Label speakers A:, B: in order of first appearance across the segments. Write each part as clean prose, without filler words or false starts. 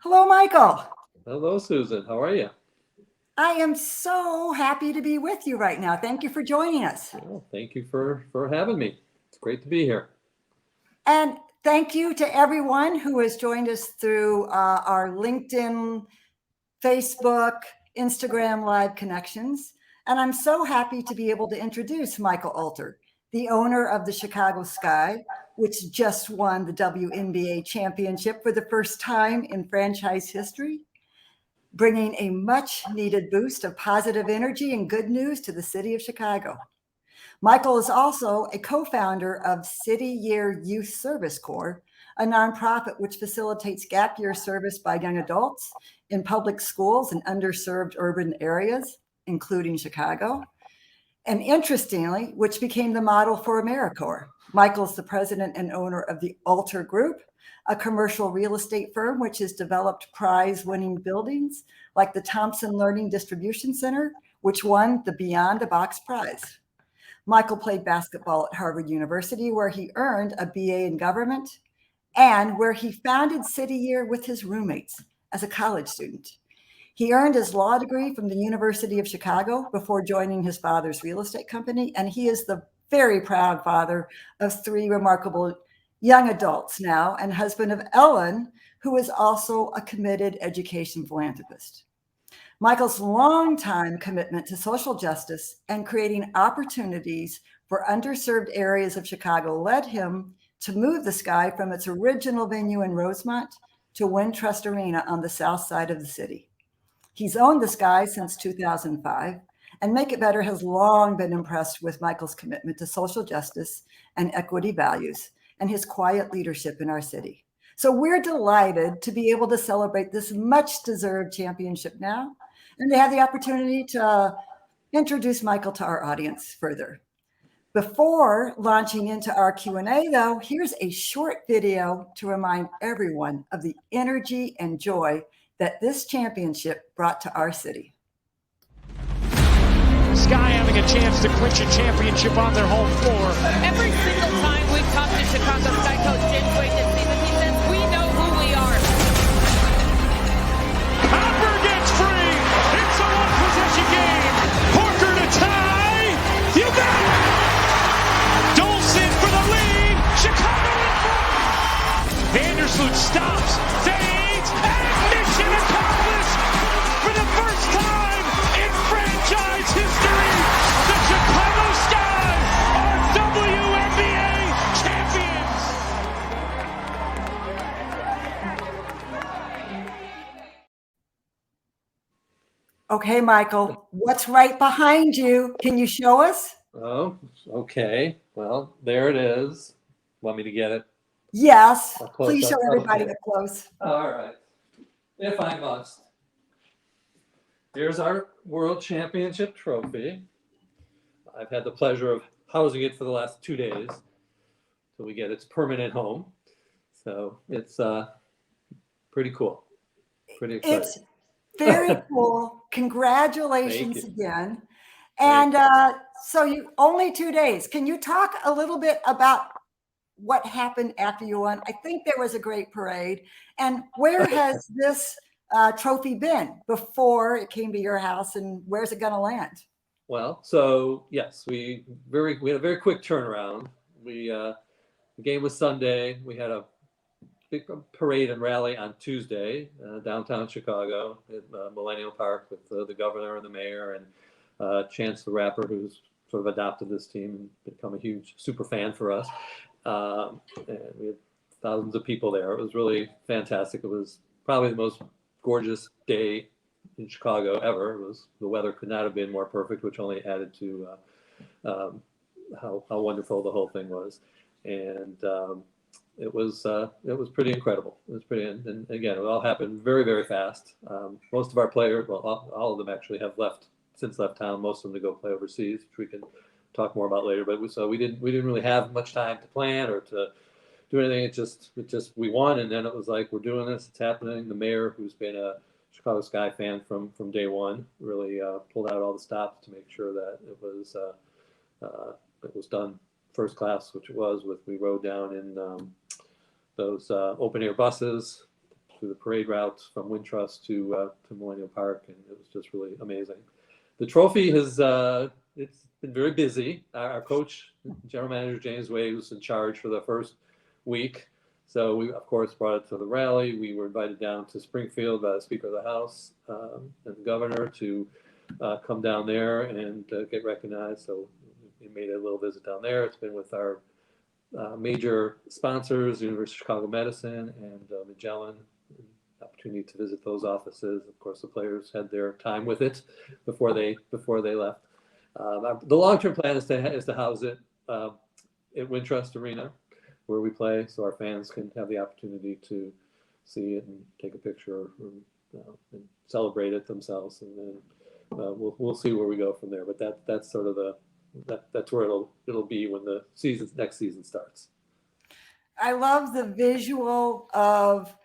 A: Hello, Michael.
B: Hello, Susan. How are you?
A: I am so happy to be with you right now. Thank you for joining us.
B: Well, thank you for having me. It's great to be here.
A: And thank you to everyone who has joined us through our LinkedIn, Facebook, Instagram Live connections. And I'm so happy to be able to introduce Michael Alter, the owner of the Chicago Sky, which just won the WNBA Championship for the first time in franchise history, bringing a much needed boost of positive energy and good news to the city of Chicago. Michael is also a co-founder of City Year Youth Service Corps, a nonprofit which facilitates gap year service by young adults in public schools in underserved urban areas, including Chicago. And interestingly, which became the model for AmeriCorps. Michael's the president and owner of the Alter Group, a commercial real estate firm which has developed prize-winning buildings like the Thompson Learning Distribution Center, which won the Beyond the Box Prize. Michael played basketball at Harvard University, where he earned a BA in government and where he founded City Year with his roommates as a college student. He earned his law degree from the University of Chicago before joining his father's real estate company, and he is the very proud father of 3 remarkable young adults now and husband of Ellen, who is also a committed education philanthropist. Michael's longtime commitment to social justice and creating opportunities for underserved areas of Chicago led him to move the Sky from its original venue in Rosemont to Wintrust Arena on the south side of the city. He's owned the Sky since 2005, and Make It Better has long been impressed with Michael's commitment to social justice and equity values and his quiet leadership in our city. So we're delighted to be able to celebrate this much-deserved championship now and to have the opportunity to introduce Michael to our audience further. Before launching into our Q&A, though, here's a short video to remind everyone of the energy and joy that this championship brought to our city.
C: Sky having a chance to clinch a championship on their home floor.
D: Every single time we've talked to Chicago Sky coach Jim this season, he says, we know who we are.
C: Copper gets free. It's a one-possession game. Parker to tie. You got it. Dolson for the lead. Chicago in front. Vandersoud stops, fades, and mission accomplished. For the first time in franchise history, the Chicago Sky are WNBA champions.
A: Okay, Michael, what's right behind you? Can you show us?
B: Oh, okay. Well, there it is. Want me to get it?
A: Yes,
B: I'll close
A: please
B: up.
A: show everybody
B: Okay.
A: up close.
B: All right. If I must. Here's our World Championship trophy. I've had the pleasure of housing it for the last 2 days till we get its permanent home. So it's pretty cool. Pretty exciting.
A: It's very cool. Congratulations
B: Thank you.
A: again.
B: Thank
A: And so you only 2 days. Can you talk a little bit about what happened after you won? I think there was a great parade. And where has this trophy been before it came to your house, and where's it going to land?
B: Well, so yes, we had a very quick turnaround. The game was Sunday. We had a big parade and rally on Tuesday, downtown Chicago at Millennium Park with the governor and the mayor and Chance the Rapper, who's sort of adopted this team and become a huge super fan for us. And we had thousands of people there. It was really fantastic. It was probably the most gorgeous day in Chicago ever. The weather could not have been more perfect, which only added to how wonderful the whole thing was. And it was pretty incredible. It was pretty, and again, it all happened very, very fast. Most of our players, well, all of them actually have left town. Most of them to go play overseas, which we can talk more about later. But we didn't really have much time to plan or to do anything. It just we won, and then it was like, we're doing this. It's happening. The mayor, who's been a Chicago Sky fan from day one, really pulled out all the stops to make sure that it was done first class, which it was. We rode down in those open air buses. through the parade route from Wintrust to Millennium Park, and it was just really amazing. The trophy has it's been very busy. Our coach, General Manager James Wade, was in charge for the first week. So we, of course, brought it to the rally. We were invited down to Springfield by the Speaker of the House and the Governor to come down there and get recognized. So we made a little visit down there. It's been with our major sponsors, University of Chicago Medicine and Magellan. Opportunity to visit those offices. Of course, the players had their time with it before they left. The long-term plan is to house it at Wintrust Arena, where we play, so our fans can have the opportunity to see it and take a picture and celebrate it themselves. And then we'll see where we go from there. But that's sort of that's where it'll be when the next season starts.
A: I love the visual of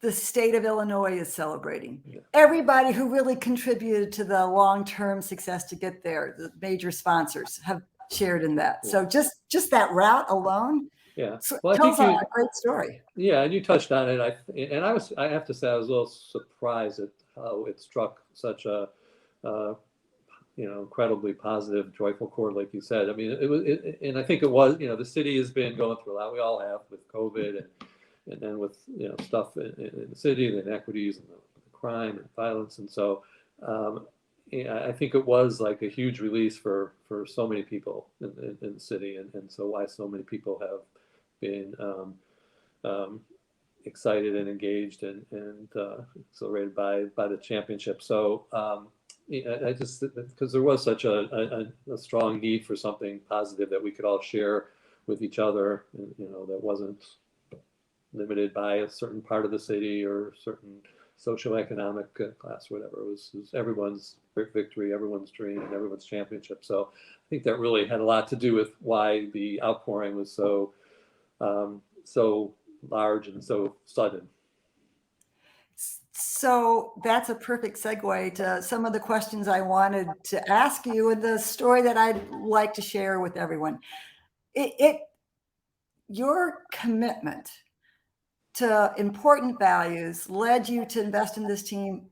A: the state of Illinois is celebrating. Yeah. Everybody who really contributed to the long-term success to get there, the major sponsors have shared in that. Yeah. So just that route alone,
B: well,
A: tells a great story.
B: Yeah, and you touched on it. I have to say I was a little surprised at how it struck such a incredibly positive, joyful chord, like you said. I mean, and I think it was. The city has been going through a lot. We all have with COVID and then with stuff in the city, the inequities and the crime and violence, and so I think it was like a huge release for so many people in the city, and so why so many people have been excited and engaged and accelerated by the championship. So I just, because there was such a strong need for something positive that we could all share with each other, that wasn't limited by a certain part of the city or certain socioeconomic class, or whatever. It was everyone's victory, everyone's dream, and everyone's championship. So I think that really had a lot to do with why the outpouring was so large and so sudden.
A: So that's a perfect segue to some of the questions I wanted to ask you and the story that I'd like to share with everyone. Your commitment to important values led you to invest in this team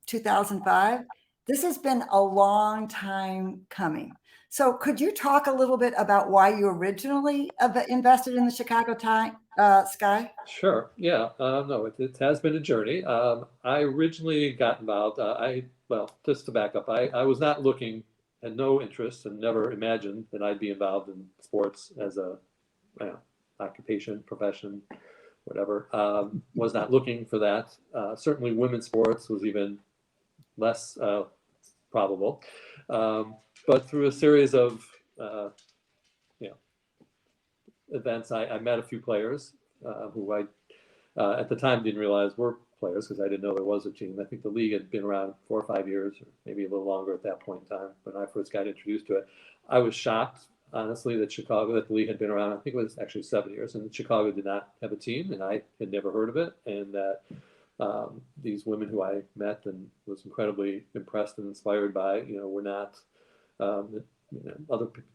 A: 2005. This has been a long time coming. So could you talk a little bit about why you originally invested in the Chicago Sky?
B: Sure. Yeah. No, it has been a journey. I originally got involved. Just to back up, I was not looking, had no interest, and never imagined that I'd be involved in sports as a occupation, profession, whatever. Was not looking for that. Certainly women's sports was even less probable. But through a series of events, I met a few players who I at the time didn't realize were players, because I didn't know there was a team. I think the league had been around 4 or 5 years, or maybe a little longer at that point in time when I first got introduced to it. I was shocked, honestly, that the league had been around. I think it was actually 7 years, and Chicago did not have a team, and I had never heard of it. And that these women who I met and was incredibly impressed and inspired by, were not.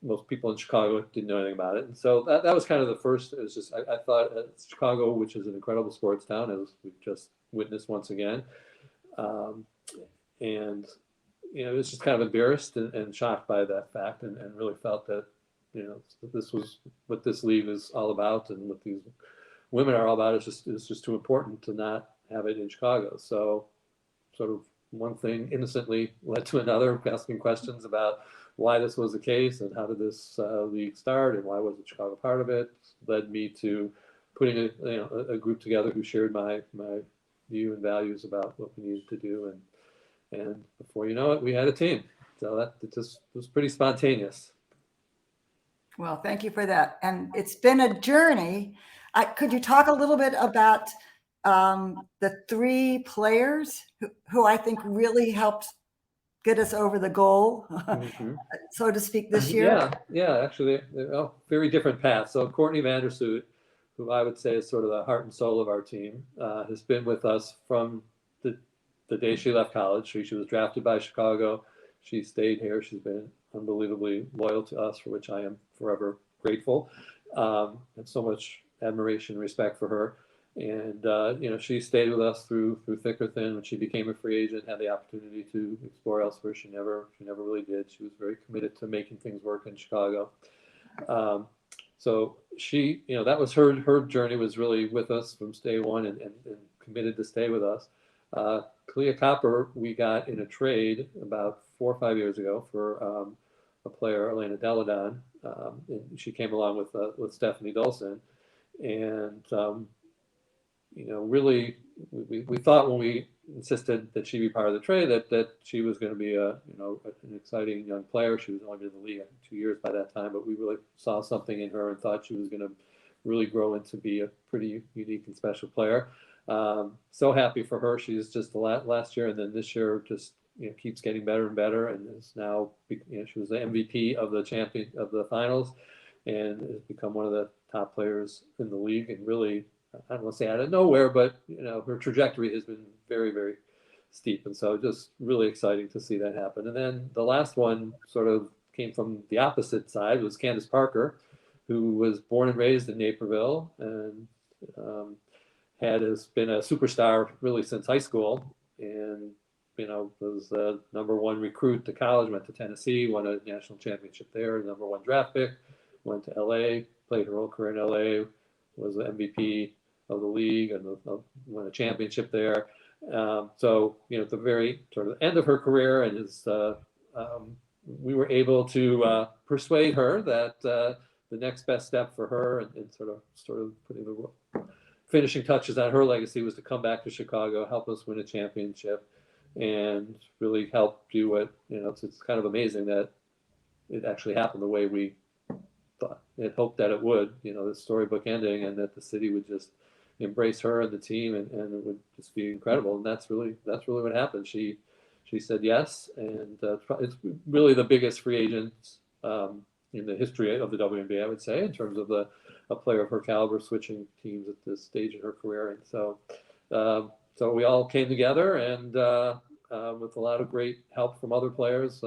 B: Most people in Chicago didn't know anything about it, and so that was kind of the first. It was just I thought Chicago, which is an incredible sports town, as we've just witnessed once again, and it was just kind of embarrassed and shocked by that fact, and really felt that this was what this league is all about, and what these women are all about. It's just too important to not have it in Chicago. So sort of one thing innocently led to another, asking questions about why this was the case and how did this league start and why wasn't Chicago part of it, led me to putting a group together who shared my view and values about what we needed to do, and before you know it, we had a team. So it just was pretty spontaneous.
A: Well, thank you for that. And it's been a journey. Could you talk a little bit about the 3 players who I think really helped get us over the goal, so to speak, this year?
B: Yeah. Actually, they're very different paths. So Courtney Vandersoud, who I would say is sort of the heart and soul of our team, has been with us from the day she left college. She was drafted by Chicago. She stayed here. She's been unbelievably loyal to us, for which I am forever grateful. And so much admiration and respect for her. And she stayed with us through thick or thin. When she became a free agent, had the opportunity to explore elsewhere. She never really did. She was very committed to making things work in Chicago. So she, that was her journey, was really with us from day one and committed to stay with us. Clea Copper, we got in a trade about 4 or 5 years ago for a player, Elena Deladon. And she came along with Stephanie Dolson. And, really, we thought when we insisted that she be part of the trade that she was going to be an exciting young player. She was only been in the league 2 years by that time, but we really saw something in her and thought she was going to really grow into be a pretty unique and special player. So happy for her. She's just the last year, and then this year just keeps getting better and better, and is now she was the MVP of the finals, and has become one of the top players in the league, and really, I don't want to say out of nowhere, but her trajectory has been very, very steep, and so just really exciting to see that happen. And then the last one sort of came from the opposite side, was Candace Parker, who was born and raised in Naperville and has been a superstar really since high school, and was the #1 recruit to college, went to Tennessee, won a national championship there, #1 draft pick, went to LA, played her whole career in LA, was the MVP of the league and won a championship there. So, at the very sort of end of her career, and we were able to persuade her that the next best step for her and sort of putting the finishing touches on her legacy was to come back to Chicago, help us win a championship, and really help do what, it's kind of amazing that it actually happened the way we thought and hoped that it would, the storybook ending, and that the city would just embrace her and the team, and it would just be incredible. And that's really what happened. She said yes, and it's really the biggest free agent in the history of the WNBA, I would say, in terms of a player of her caliber switching teams at this stage in her career. And so we all came together, and with a lot of great help from other players,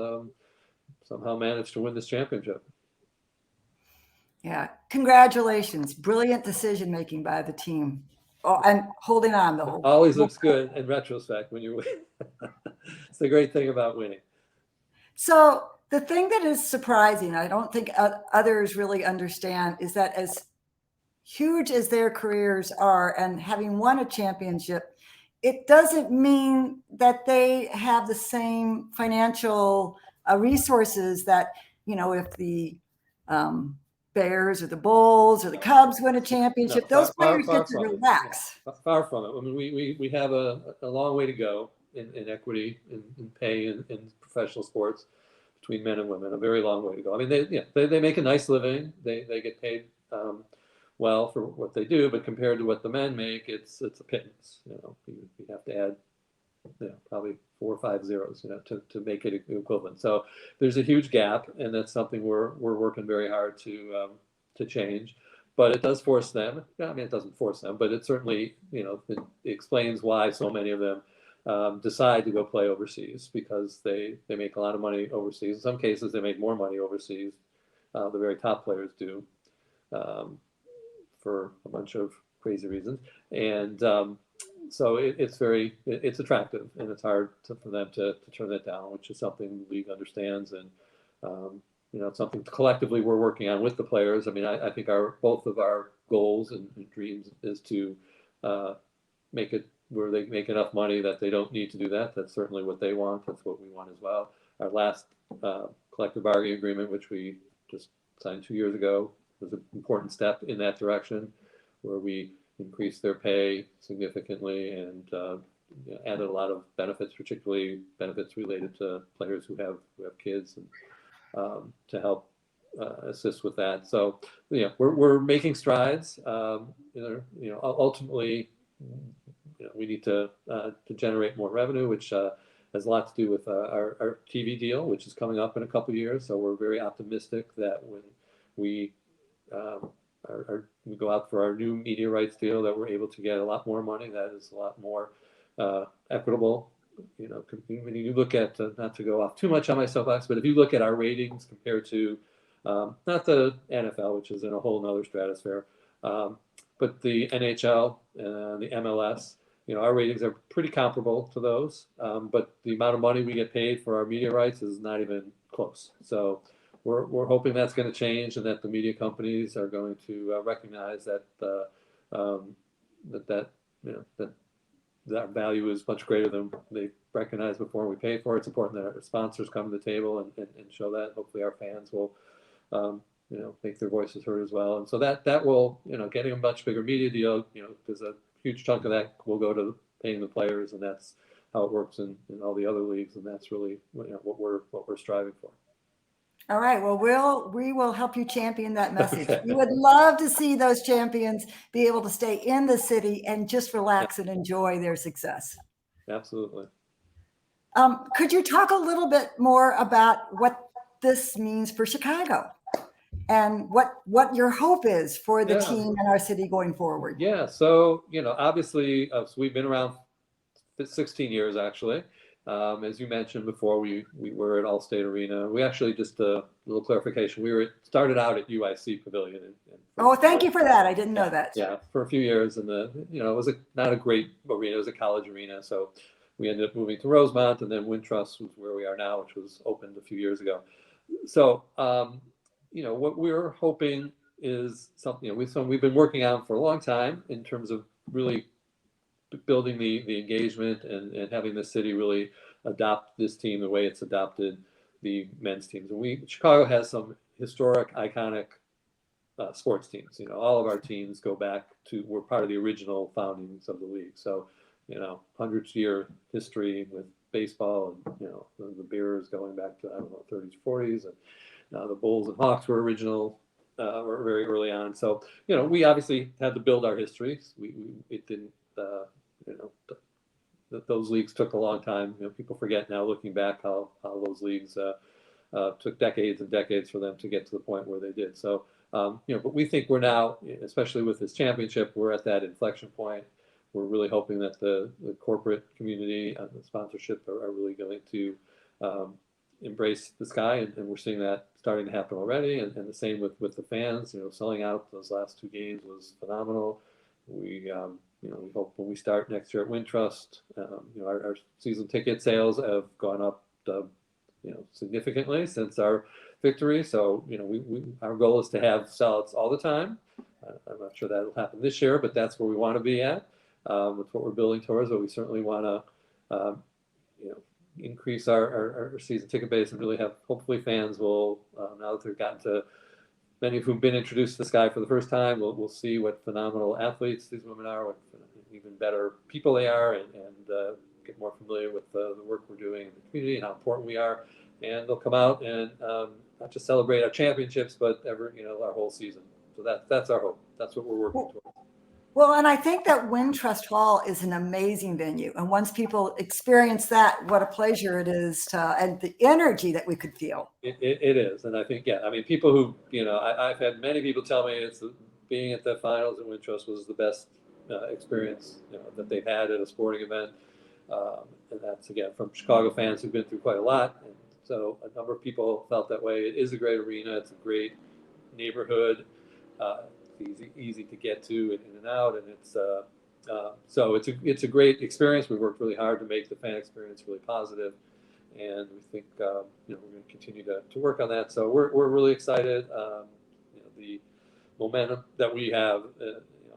B: somehow managed to win this championship.
A: Yeah, congratulations! Brilliant decision making by the team. Oh, and holding on the whole.
B: Always looks good in retrospect when you win. It's the great thing about winning.
A: So the thing that is surprising, I don't think others really understand, is that as huge as their careers are and having won a championship, it doesn't mean that they have the same financial resources that, if the Bears or the Bulls or the Cubs win a championship, those players get to relax.
B: Far from it. I mean, we have a long way to go in equity, in pay in professional sports between men and women. A very long way to go. I mean, they make a nice living. They get paid well for what they do, but compared to what the men make, it's a pittance. You have to add probably 4 or 5 zeros to make it equivalent. So there's a huge gap, and that's something we're working very hard to change. But it does force them. I mean, it doesn't force them, but it certainly it explains why so many of them decide to go play overseas, because they make a lot of money overseas. In some cases, they make more money overseas. The very top players do, for a bunch of crazy reasons, and so it's attractive, and it's hard for them to turn that down, which is something the league understands, and it's something collectively we're working on with the players. I mean, I think both of our goals and dreams is to make it where they make enough money that they don't need to do that. That's certainly what they want. That's what we want as well. Our last collective bargaining agreement, which we just signed 2 years ago, was an important step in that direction, where we increased their pay significantly and added a lot of benefits, particularly benefits related to players who have kids, and to help assist with that. So we're making strides. Ultimately, we need to generate more revenue, which has a lot to do with our TV deal, which is coming up in a couple of years. So we're very optimistic that when we we go out for our new media rights deal, that we're able to get a lot more money. That is a lot more equitable. When you look at, not to go off too much on my soapbox, but if you look at our ratings compared to not the NFL, which is in a whole nother stratosphere, but the NHL and the MLS, our ratings are pretty comparable to those. But the amount of money we get paid for our media rights is not even close. So we're hoping that's going to change, and that the media companies are going to recognize that that value is much greater than they recognized before we pay for it. It's important that our sponsors come to the table and show that. Hopefully our fans will make their voices heard as well. And so that will, getting a much bigger media deal, there's a huge chunk of that will go to paying the players, and that's how it works in all the other leagues. And that's really what we're striving for.
A: All right. Well, we will help you champion that message.
B: Okay.
A: We would love to see those champions be able to stay in the city and just relax and enjoy their success.
B: Absolutely.
A: Could you talk a little bit more about what this means for Chicago and what your hope is for the team and our city going forward?
B: Yeah. So, obviously, so we've been around 16 years, actually. As you mentioned before, we were at Allstate Arena. We actually, just a little clarification, started out at UIC Pavilion.
A: Thank you for that. I didn't know that.
B: Yeah, for a few years, and it was not a great arena. It was a college arena, so we ended up moving to Rosemont, and then Wintrust was where we are now, which was opened a few years ago. So, what we're hoping is something we've been working on for a long time in terms of really building the engagement and having the city really adopt this team the way it's adopted the men's teams. And Chicago has some historic, iconic sports teams. All of our teams go back we're part of the original foundings of the league. So, 100-year history with baseball, and the Bears going back to 30s, 40s, and now the Bulls and Hawks were original. Were very early on. So, we obviously had to build our history. It didn't. Those leagues took a long time. People forget now, looking back, how those leagues took decades and decades for them to get to the point where they did. So, but we think we're now, especially with this championship, we're at that inflection point. We're really hoping that the corporate community and the sponsorship are really going to embrace the sky, and we're seeing that starting to happen already. And the same with the fans. Selling out those last 2 games was phenomenal. We hope when we start next year at Wintrust, our season ticket sales have gone up, significantly since our victory. So, our goal is to have sellouts all the time. I'm not sure that'll happen this year, but that's where we want to be at. With what we're building towards, but we certainly want to, increase our season ticket base and really have, hopefully fans will, now that they've gotten to, many of whom have been introduced to the sky for the first time, we'll see what phenomenal athletes these women are, what even better people they are, and get more familiar with the work we're doing in the community and how important we are. And they'll come out and not just celebrate our championships, but our whole season. So that's our hope. That's what we're working towards.
A: Well, and I think that Wintrust Hall is an amazing venue. And once people experience that, what a pleasure it is and the energy that we could feel.
B: It is. And I think, people who, I've had many people tell me being at the finals at Wintrust was the best experience that they've had at a sporting event. And that's, again, from Chicago fans who've been through quite a lot. And so a number of people felt that way. It is a great arena. It's a great neighborhood. Easy to get to and in and out, and so it's a great experience. We worked really hard to make the fan experience really positive, and we think we're going to continue to work on that. So we're really excited. The momentum that we have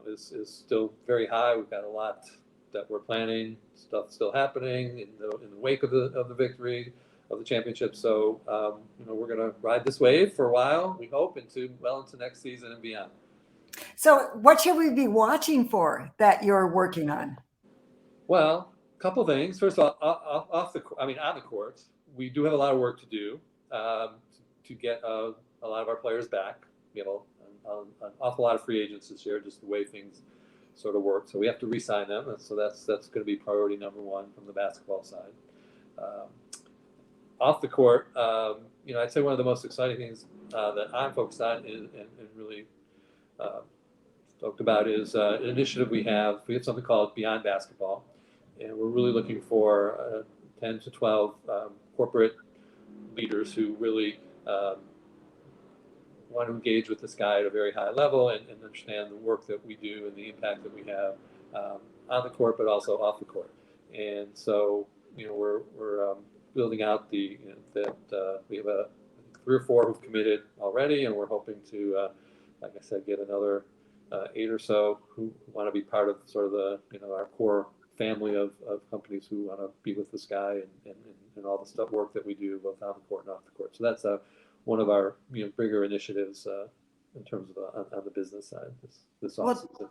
B: is still very high. We've got a lot that we're planning, stuff still happening in the wake of the victory of the championship. So we're going to ride this wave for a while. We hope into next season and beyond.
A: So what should we be watching for that you're working on?
B: Well, a couple things. First of all, on the courts, we do have a lot of work to do to get a lot of our players back. We have an awful lot of free agents this year, just the way things sort of work. So we have to re-sign them. So that's going to be priority number one from the basketball side. Off the court, I'd say one of the most exciting things that I'm focused on and really talked about is an initiative we have. We have something called Beyond Basketball, and we're really looking for 10 to 12 corporate leaders who really want to engage with this guy at a very high level and understand the work that we do and the impact that we have on the court, but also off the court. And so, we're building out that we have 3 or 4 who've committed already, and we're hoping to, like I said, get another 8 or so who want to be part of sort of our core family of companies who want to be with this guy and all the work that we do both on the court and off the court. So that's one of our bigger initiatives in terms of on the business side this offseason.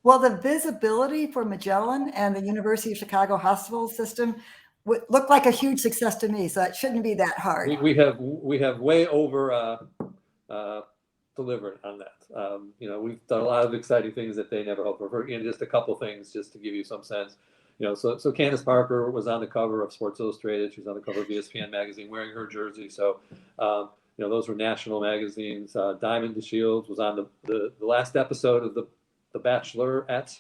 A: Well, the visibility for Magellan and the University of Chicago hospital system looked like a huge success to me. So it shouldn't be that hard.
B: We have way over delivered on that. We've done a lot of exciting things that they never hoped for. Just a couple things, just to give you some sense. So Candace Parker was on the cover of Sports Illustrated. She was on the cover of ESPN magazine wearing her jersey. So, those were national magazines. Diamond DeShields was on the last episode of The Bachelorette.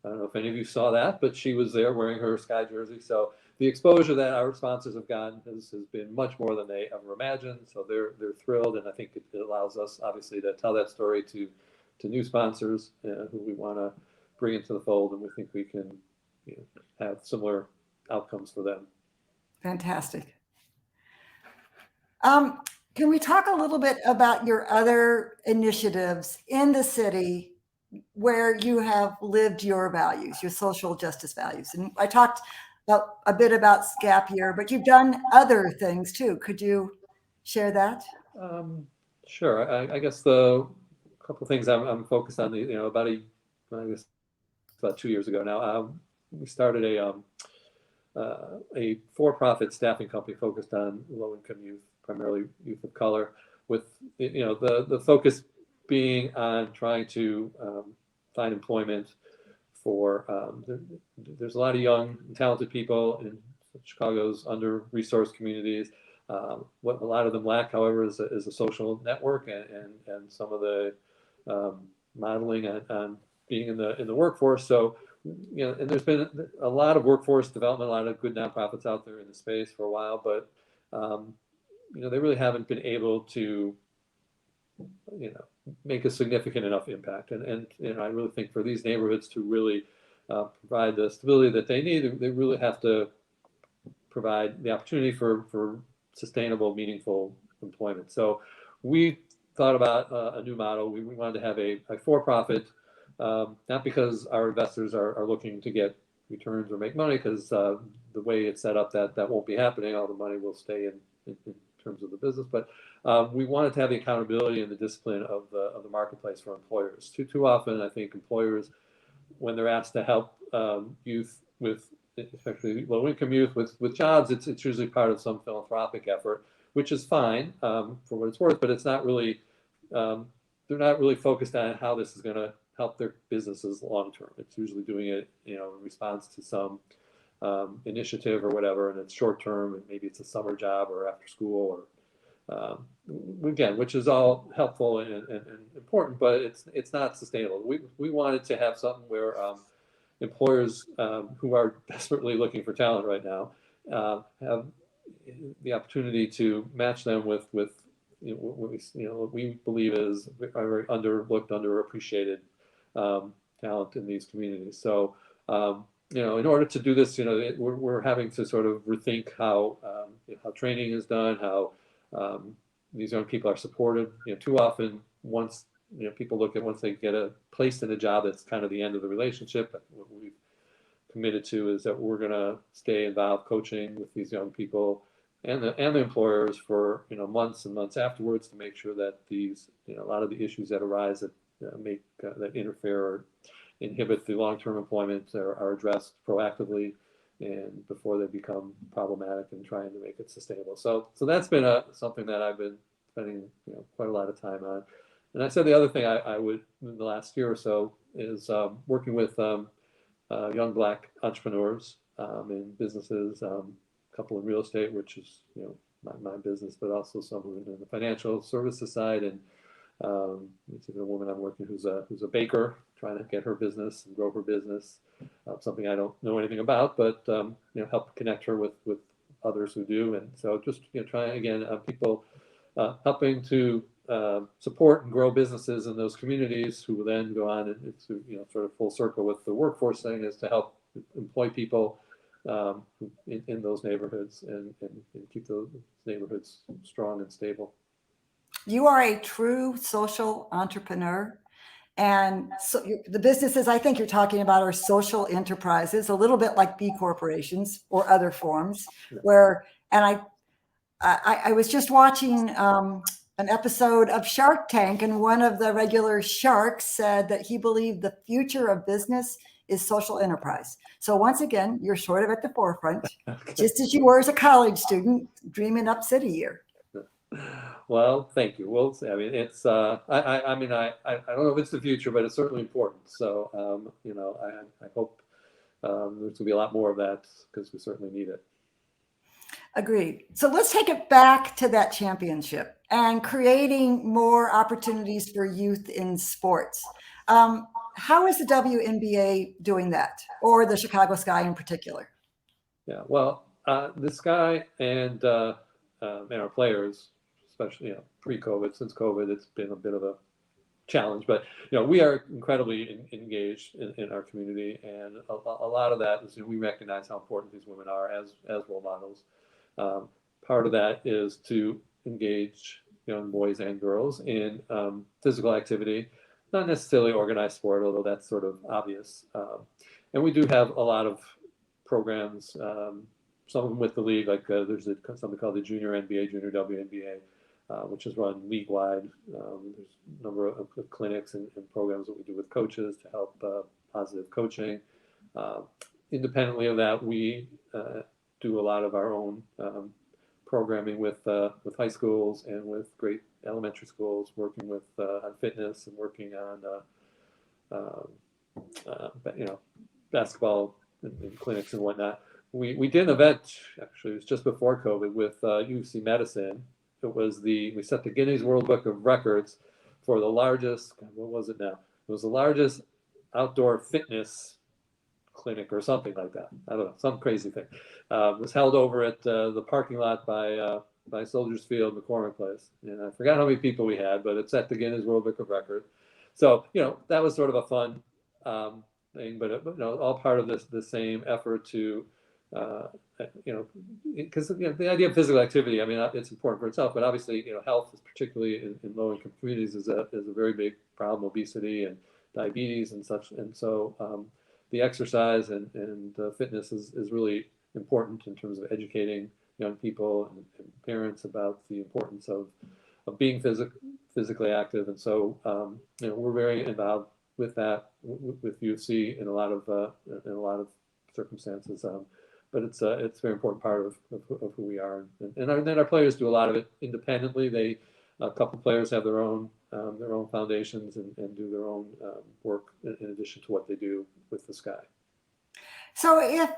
B: I don't know if any of you saw that, but she was there wearing her Sky jersey. So the exposure that our sponsors have gotten has been much more than they ever imagined. So they're thrilled, and I think it allows us obviously to tell that story to new sponsors who we want to bring into the fold, and we think we can have similar outcomes for them.
A: Fantastic. Can we talk a little bit about your other initiatives in the city where you have lived your values, your social justice values? And I talked a bit about Gap Year, but you've done other things too. Could you share that?
B: Sure. I guess the couple of things I'm focused on. About 2 years ago now, we started a for-profit staffing company focused on low-income youth, primarily youth of color, with the focus being on trying to find employment for there's a lot of young and talented people in Chicago's under-resourced communities. What a lot of them lack, however, is a social network and some of the modeling on being in the workforce. So, and there's been a lot of workforce development, a lot of good nonprofits out there in the space for a while, but they really haven't been able to make a significant enough impact. And I really think for these neighborhoods to really provide the stability that they need, they really have to provide the opportunity for sustainable, meaningful employment. So we thought about a new model. We wanted to have a for-profit, not because our investors are looking to get returns or make money, because the way it's set up, that won't be happening. All the money will stay in terms of the business, but we wanted to have the accountability and the discipline of the marketplace for employers. Too often, I think employers, when they're asked to help youth especially low-income youth with jobs, it's usually part of some philanthropic effort, which is fine for what it's worth, but it's not really. They're not really focused on how this is going to help their businesses long term. It's usually doing it, in response to some initiative or whatever, and it's short term, and maybe it's a summer job or after school, or again, which is all helpful and important, but it's not sustainable. We wanted to have something where employers who are desperately looking for talent right now have the opportunity to match them with what we believe is very underlooked, underappreciated talent in these communities. So, in order to do this, we're having to sort of rethink how training is done, how these young people are supported. Too often, once people look at once they get placed in a job, that's kind of the end of the relationship. What we've committed to is that we're going to stay involved coaching with these young people and the employers for months and months afterwards, to make sure that these a lot of the issues that arise that that interfere or inhibit the long-term employment are addressed proactively and before they become problematic, and trying to make it sustainable. So that's been something that I've been spending quite a lot of time on. And I said the other thing I would in the last year or so is working with young Black entrepreneurs in businesses, a couple in real estate, which is my business, but also some in the financial services side, and it's even a woman I'm working who's a baker, trying to get her business and grow her business. Something I don't know anything about, but help connect her with others who do. And so just trying again, people helping to support and grow businesses in those communities, who will then go on and to, sort of full circle with the workforce thing, is to help employ people in those neighborhoods and keep those neighborhoods strong and stable.
A: You are a true social entrepreneur. And so the businesses I think you're talking about are social enterprises, a little bit like B corporations or other forms where, and I was just watching an episode of Shark Tank, and one of the regular sharks said that he believed the future of business is social enterprise. So once again, you're sort of at the forefront, just as you were as a college student dreaming up city year.
B: Well, thank you. Well, I mean, it's I don't know if it's the future, but it's certainly important. So I hope there's going to be a lot more of that, because we certainly need it.
A: Agreed. So let's take it back to that championship and creating more opportunities for youth in sports. How is the WNBA doing that, or the Chicago Sky in particular?
B: Yeah, well, the Sky and our players, especially pre-COVID, since COVID, it's been a bit of a challenge. But we are incredibly engaged in our community, and a lot of that is we recognize how important these women are as role models. Part of that is to engage young boys and girls in physical activity, not necessarily organized sport, although that's sort of obvious. And we do have a lot of programs, some of them with the league, like there's something called the Junior NBA, Junior WNBA, which is run league-wide. There's a number of clinics and programs that we do with coaches to help positive coaching. Independently of that, we do a lot of our own programming with high schools and with great elementary schools, working with on fitness and working on basketball and clinics and whatnot. We did an event, actually, it was just before COVID, with UC Medicine. It was we set the Guinness World Book of Records for the largest, what was it now? It was the largest outdoor fitness clinic or something like that. I don't know, some crazy thing. It was held over at the parking lot by Soldiers Field, McCormick Place. And I forgot how many people we had, but it's at the Guinness World Book of Records. So, that was sort of a fun thing, but all part of the same effort to, because the idea of physical activity, I mean, it's important for itself, but obviously, health, particularly in low-income communities, is a very big problem. Obesity and diabetes and such, and so the exercise and fitness is really important in terms of educating young people and parents about the importance of being physically active. And so we're very involved with that with UC in a lot of circumstances. But it's a very important part of who we are, and then our players do a lot of it independently. A couple players have their own foundations and do their own work in addition to what they do with the Sky. So
A: if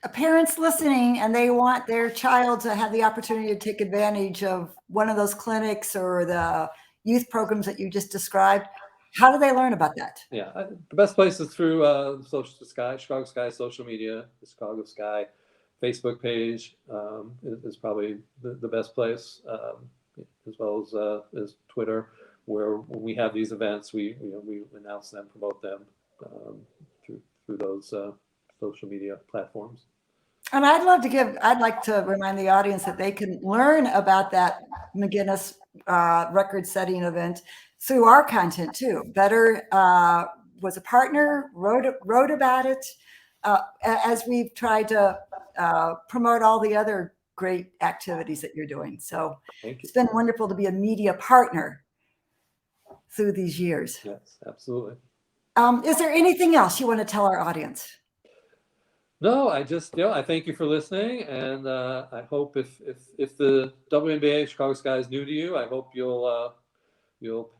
A: a parent's listening and they want their child to have the opportunity to take advantage of one of those clinics or the youth programs that you just described, how do they learn about that?
B: Yeah, the best place is through Chicago Sky social media. The Chicago Sky Facebook page is probably the best place, as well as Twitter, where when we have these events, we announce them, promote them through those social media platforms.
A: And I'd like to remind the audience that they can learn about that McGinnis record-setting event through our content too. Better was a partner, wrote about it, as we've tried to promote all the other great activities that you're doing. So it's been wonderful to be a media partner through these years.
B: Yes, absolutely.
A: Is there anything else you want to tell our audience?
B: No, I just, I thank you for listening, and I hope if the WNBA Chicago Sky is new to you, I hope you'll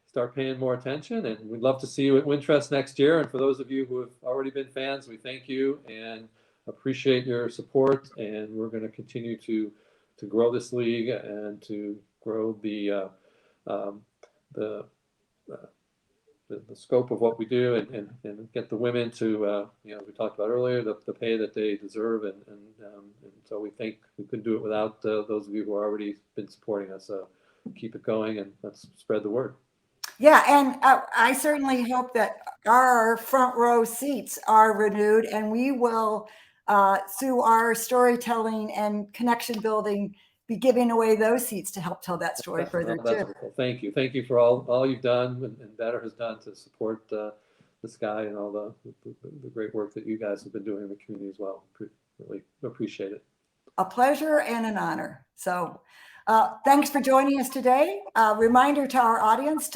B: start paying more attention, and we'd love to see you at Wintrust next year. And for those of you who have already been fans, we thank you and appreciate your support, and we're going to continue to grow this league and to grow the scope of what we do and get the women to, we talked about earlier, the pay that they deserve. And so we think we couldn't do it without those of you who have already been supporting us. So keep it going and let's spread the word.
A: Yeah, and I certainly hope that our front row seats are renewed, and we will, through our storytelling and connection building, be giving away those seats to help tell that story further
B: That's
A: too.
B: wonderful. Thank you. Thank you for all you've done and Better has done to support this guy and all the great work that you guys have been doing in the community as well. Really appreciate it.
A: A pleasure and an honor. So thanks for joining us today. Reminder to our audience,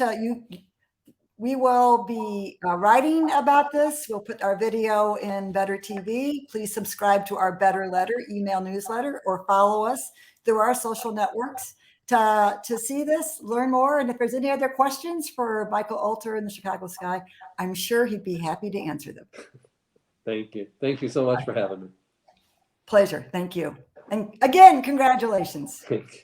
A: we will be writing about this. We'll put our video in Better TV. Please subscribe to our Better Letter email newsletter or follow us through our social networks to see this, learn more. And if there's any other questions for Michael Alter in the Chicago Sky, I'm sure he'd be happy to answer them.
B: Thank you. Thank you so much for having me.
A: Pleasure. Thank you. And again, congratulations.
B: Thank you.